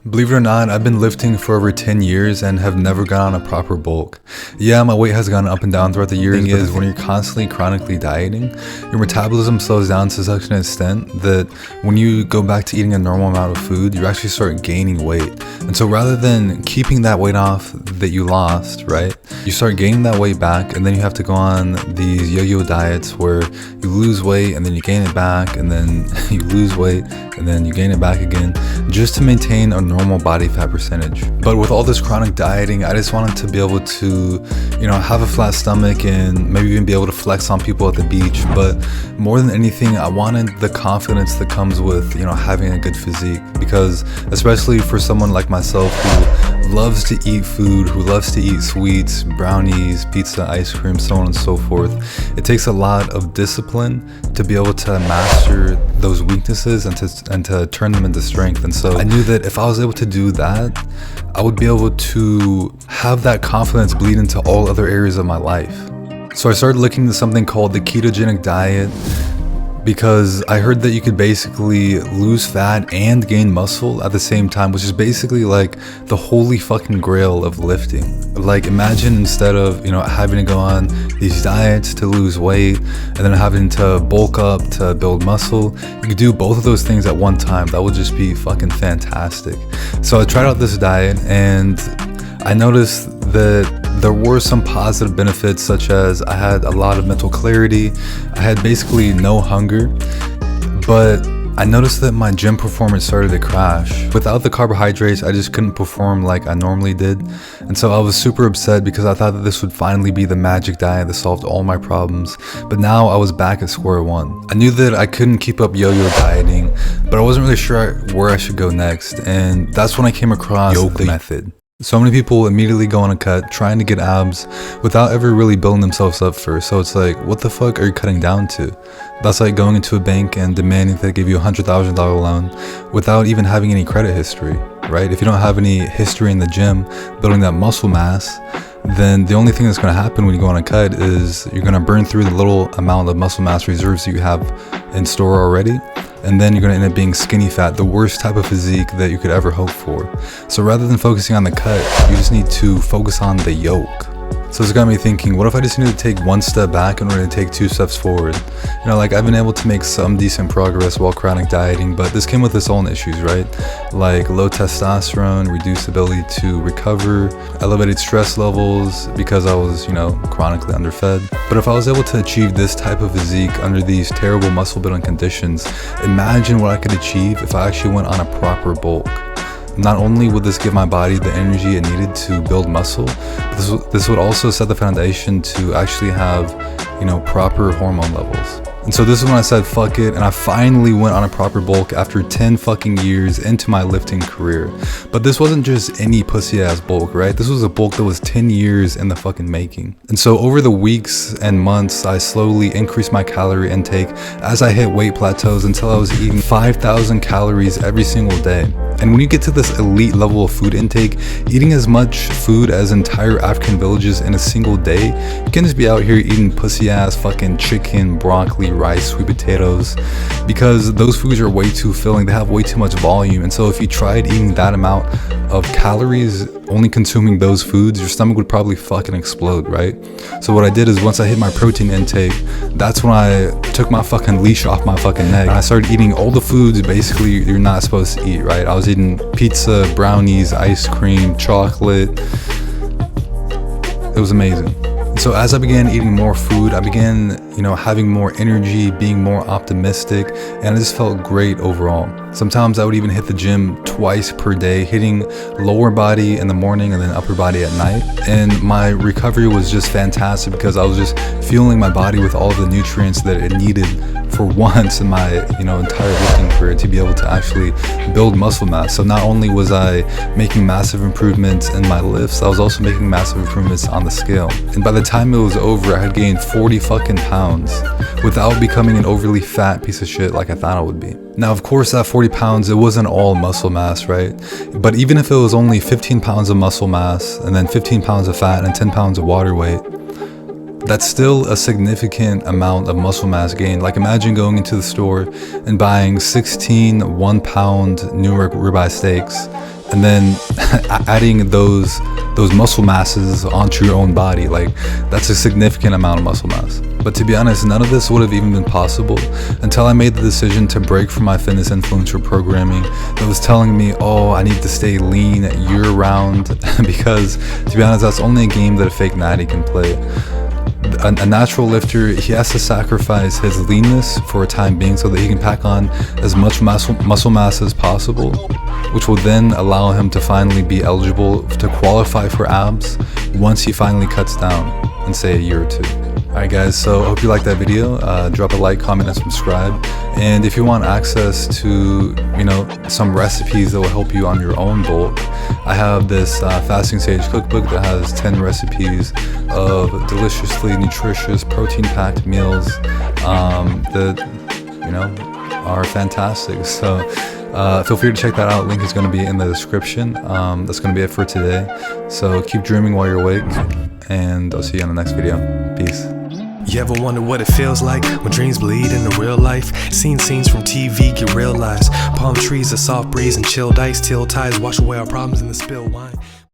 Believe it or not, I've been lifting for over 10 years and have never gone on a proper bulk. Yeah, my weight has gone up and down throughout the years, but the thing is, when you're constantly chronically dieting, your metabolism slows down to such an extent that when you go back to eating a normal amount of food, you actually start gaining weight. And so rather than keeping that weight off that you lost, right, you start gaining that weight back, and then you have to go on these yo-yo diets where you lose weight and then you gain it back, and then you lose weight and then you gain it back again, just to maintain a normal body fat percentage. But with all this chronic dieting, I just wanted to be able to, have a flat stomach and maybe even be able to flex on people at the beach. But more than anything, I wanted the confidence that comes with, having a good physique, because especially for someone like myself who loves to eat food, who loves to eat sweets, brownies, pizza, ice cream, so on and so forth, it takes a lot of discipline to be able to master those weaknesses and to turn them into strength. And so I knew that if I was able to do that, I would be able to have that confidence bleed into all other areas of my life. So I started looking into something called the ketogenic diet, because I heard that you could basically lose fat and gain muscle at the same time, which is basically like the holy fucking grail of lifting. Like, imagine instead of, having to go on these diets to lose weight and then having to bulk up to build muscle, you could do both of those things at one time. That would just be fucking fantastic. So I tried out this diet and I noticed that there were some positive benefits, such as I had a lot of mental clarity, I had basically no hunger, but I noticed that my gym performance started to crash. Without the carbohydrates, I just couldn't perform like I normally did. And so I was super upset because I thought that this would finally be the magic diet that solved all my problems. But now I was back at square one. I knew that I couldn't keep up yo-yo dieting, but I wasn't really sure where I should go next. And that's when I came across the method. So many people immediately go on a cut trying to get abs without ever really building themselves up first. So it's like, what the fuck are you cutting down to? That's like going into a bank and demanding that they give you a $100,000 loan without even having any credit history, right? If you don't have any history in the gym building that muscle mass, then the only thing that's going to happen when you go on a cut is you're going to burn through the little amount of muscle mass reserves that you have in store already. And then you're going to end up being skinny fat, the worst type of physique that you could ever hope for. So rather than focusing on the cut, you just need to focus on the yoke. So it's got me thinking, what if I just need to take one step back in order to take 2 steps forward? I've been able to make some decent progress while chronic dieting, but this came with its own issues, right? Like low testosterone, reduced ability to recover, elevated stress levels because I was, chronically underfed. But if I was able to achieve this type of physique under these terrible muscle building conditions, imagine what I could achieve if I actually went on a proper bulk. Not only would this give my body the energy it needed to build muscle, this would also set the foundation to actually have, proper hormone levels. And so this is when I said fuck it, and I finally went on a proper bulk after 10 fucking years into my lifting career. But this wasn't just any pussy ass bulk, right? This was a bulk that was 10 years in the fucking making. And so over the weeks and months, I slowly increased my calorie intake as I hit weight plateaus until I was eating 5,000 calories every single day. And when you get to this elite level of food intake, eating as much food as entire African villages in a single day, you can just be out here eating pussy ass fucking chicken, broccoli, rice, sweet potatoes, because those foods are way too filling. They have way too much volume. And so if you tried eating that amount of calories, only consuming those foods, your stomach would probably fucking explode, right? So what I did is, once I hit my protein intake, that's when I took my fucking leash off my fucking neck and I started eating all the foods basically you're not supposed to eat, right? I was eating pizza, brownies, ice cream, chocolate. It was amazing. So as I began eating more food, I began, having more energy, being more optimistic, and it just felt great overall. Sometimes I would even hit the gym twice per day, hitting lower body in the morning and then upper body at night. And my recovery was just fantastic because I was just fueling my body with all the nutrients that it needed for once in my, entire lifting career to be able to actually build muscle mass. So not only was I making massive improvements in my lifts, I was also making massive improvements on the scale. And by the time it was over, I had gained 40 fucking pounds without becoming an overly fat piece of shit like I thought I would be. Now, of course, that 40 pounds, it wasn't all muscle mass, right? But even if it was only 15 pounds of muscle mass and then 15 pounds of fat and 10 pounds of water weight, that's still a significant amount of muscle mass gain. Like, imagine going into the store and buying 16 1-pound Newark ribeye steaks and then adding those muscle masses onto your own body. Like, that's a significant amount of muscle mass. But to be honest, none of this would have even been possible until I made the decision to break from my fitness influencer programming that was telling me, oh, I need to stay lean year round, because to be honest, that's only a game that a fake natty can play. A natural lifter, he has to sacrifice his leanness for a time being so that he can pack on as much muscle mass as possible, which will then allow him to finally be eligible to qualify for abs once he finally cuts down in, say, a year or two. Alright guys, so I hope you liked that video. Drop a like, comment, and subscribe. And if you want access to, some recipes that will help you on your own bulk, I have this fasting sage cookbook that has 10 recipes of deliciously nutritious, protein-packed meals that, are fantastic. So feel free to check that out. Link is going to be in the description. That's going to be it for today. So keep dreaming while you're awake, and I'll see you on the next video. Peace. You ever wonder what it feels like when dreams bleed into real life? Seen scenes from TV get realized. Palm trees, a soft breeze, and chilled ice till tides wash away our problems in the spilled wine.